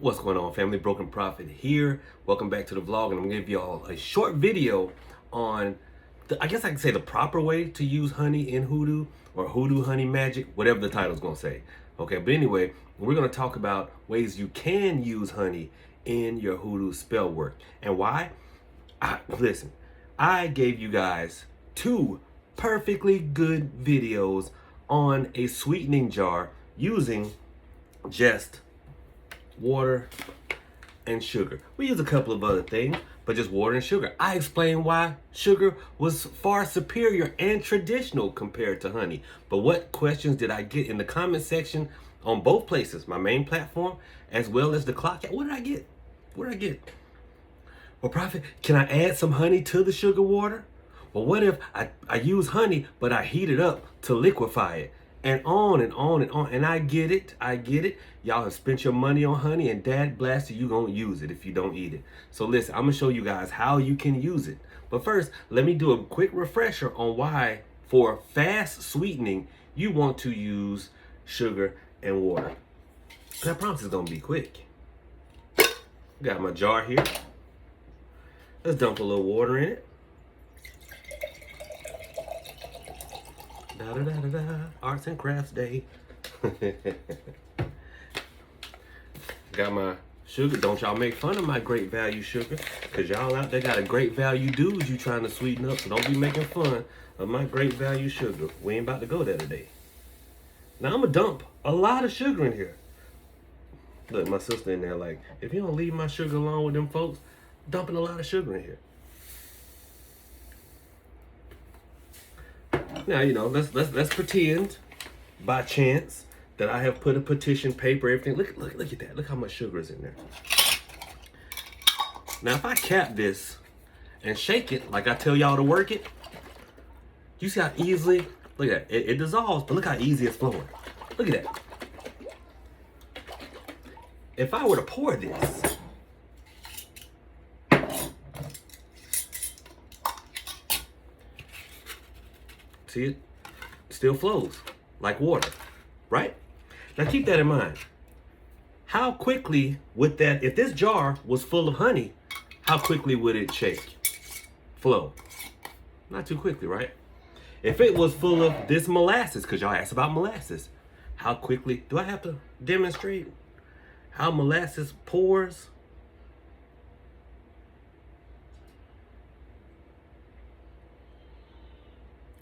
What's going on, family? Broken Prophet here. Welcome back to the vlog, and I'm gonna give y'all a short video on I guess I can say the proper way to use honey in hoodoo, or hoodoo honey magic, whatever the title's gonna say. Okay, but anyway, we're gonna talk about ways you can use honey in your hoodoo spell work and why. Listen, I gave you guys 2 perfectly good videos on a sweetening jar using just water and sugar. We use a couple of other things, but just water and sugar. I explained why sugar was far superior and traditional compared to honey. But what questions did I get in the comment section on both places, my main platform as well as the clock? What did I get? What did I get? Well, Prophet, can I add some honey to the sugar water? Well, what if I use honey, but I heat it up to liquefy it? And on and on and on. And I get it. Y'all have spent your money on honey, and dad blasted, you gonna use it if you don't eat it. So listen, I'm gonna show you guys how you can use it. But first, let me do a quick refresher on why, for fast sweetening, you want to use sugar and water. And I promise it's gonna be quick. Got my jar here. Let's dump a little water in it. Da, da, da, da, da. Arts and crafts day. Got my sugar. Don't y'all make fun of my great value sugar, because y'all out there got a great value dudes you trying to sweeten up, so don't be making fun of my great value sugar. We ain't about to go there today. Now I'm gonna dump a lot of sugar in here. Look, my sister in there like, if you don't leave my sugar alone with them folks, dumping a lot of sugar in here. Now, you know, let's pretend by chance that I have put a petition paper, everything. Look at that. Look how much sugar is in there. Now, if I cap this and shake it like I tell y'all to work it, you see how easily, look at that. It dissolves, but look how easy it's flowing. Look at that. If I were to pour this, see, it still flows like water, right? Now keep that in mind. How quickly would that, if this jar was full of honey, how quickly would it shake, flow? Not too quickly, right? If it was full of this molasses, because y'all asked about molasses, how quickly, do I have to demonstrate how molasses pours?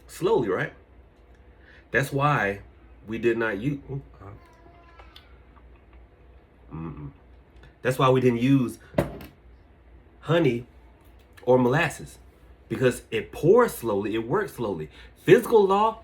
Slowly, right? That's why we did not use. That's why we didn't use honey or molasses, because it pours slowly, it works slowly. Physical law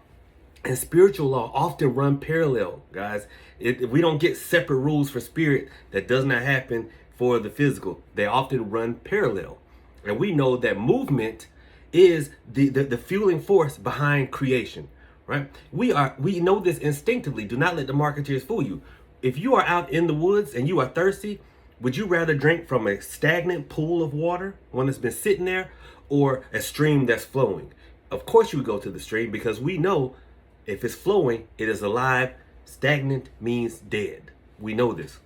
and spiritual law often run parallel, guys. We don't get separate rules for spirit. That does not happen for the physical. They often run parallel, and we know that movement is the fueling force behind creation, right? We know this instinctively. Do not let the marketeers fool you. If you are out in the woods and you are thirsty, would you rather drink from a stagnant pool of water, one that's been sitting there, or a stream that's flowing? Of course you would go to the stream, because we know if it's flowing, it is alive. Stagnant means dead. We know this.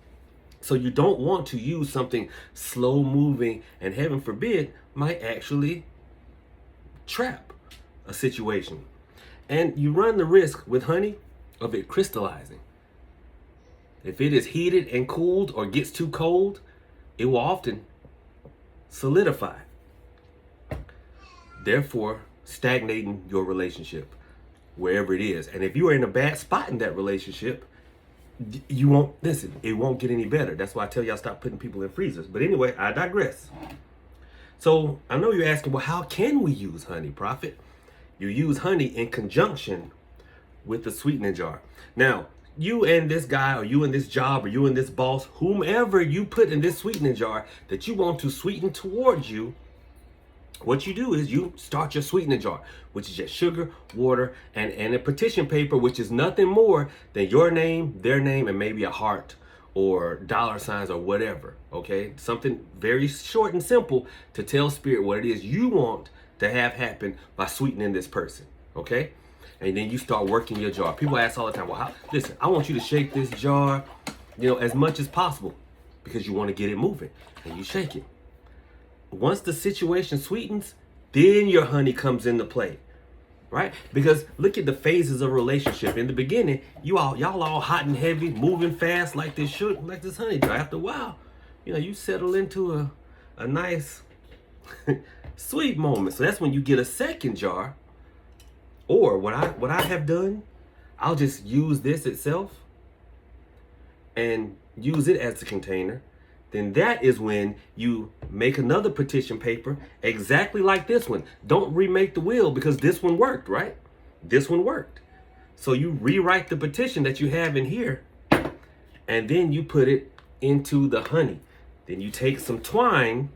So you don't want to use something slow moving and, heaven forbid, might actually trap a situation. And you run the risk with honey of it crystallizing. If it is heated and cooled or gets too cold, it will often solidify, therefore stagnating your relationship wherever it is. And if you are in a bad spot in that relationship, you won't, listen, it won't get any better. That's why I tell y'all stop putting people in freezers. But anyway, I digress. So I know you're asking, well, how can we use honey, Prophet? You use honey in conjunction with the sweetening jar. Now, you and this guy, or you and this job, or you and this boss, whomever you put in this sweetening jar that you want to sweeten towards you, what you do is you start your sweetening jar, which is just sugar, water, and a petition paper, which is nothing more than your name, their name, and maybe a heart or dollar signs or whatever, okay? Something very short and simple to tell spirit what it is you want to have happen by sweetening this person, okay? And then you start working your jar. People ask all the time, well, listen, I want you to shake this jar, as much as possible. because you want to get it moving, and you shake it. Once the situation sweetens, then your honey comes into play, right? Because look at the phases of a relationship. In the beginning, y'all all hot and heavy, moving fast like this honey jar. After a while, you settle into a nice sweet moment. So that's when you get a second jar. Or what I have done, I'll just use this itself and use it as the container. Then that is when you make another petition paper exactly like this one. Don't remake the wheel, because this one worked, right? This one worked. So you rewrite the petition that you have in here, and then you put it into the honey. Then you take some twine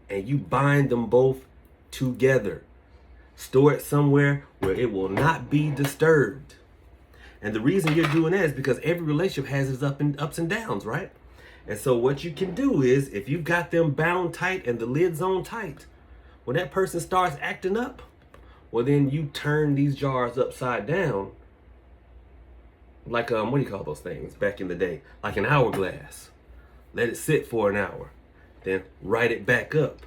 and you bind them both together. Store it somewhere where it will not be disturbed. And the reason you're doing that is because every relationship has its ups and downs, right? And so what you can do is, if you've got them bound tight and the lid's on tight, when that person starts acting up, well, then you turn these jars upside down, like what do you call those things back in the day? Like an hourglass. Let it sit for an hour, then write it back up.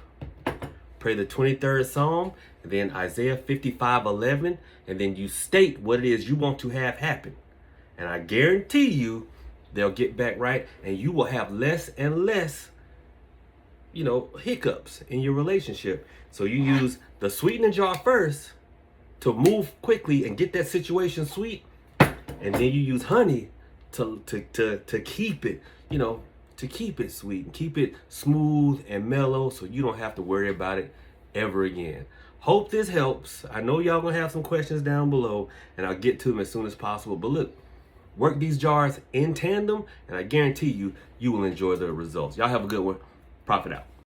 Pray the 23rd Psalm, and then Isaiah 55:11, and then you state what it is you want to have happen. And I guarantee you, they'll get back right, and you will have less and less, hiccups in your relationship. So you use the sweetening jar first to move quickly and get that situation sweet, and then you use honey to keep it, to keep it sweet and keep it smooth and mellow, so you don't have to worry about it ever again. Hope this helps. I know y'all gonna have some questions down below, and I'll get to them as soon as possible. But look, work these jars in tandem, and I guarantee you will enjoy the results. Y'all have a good one. Profit out.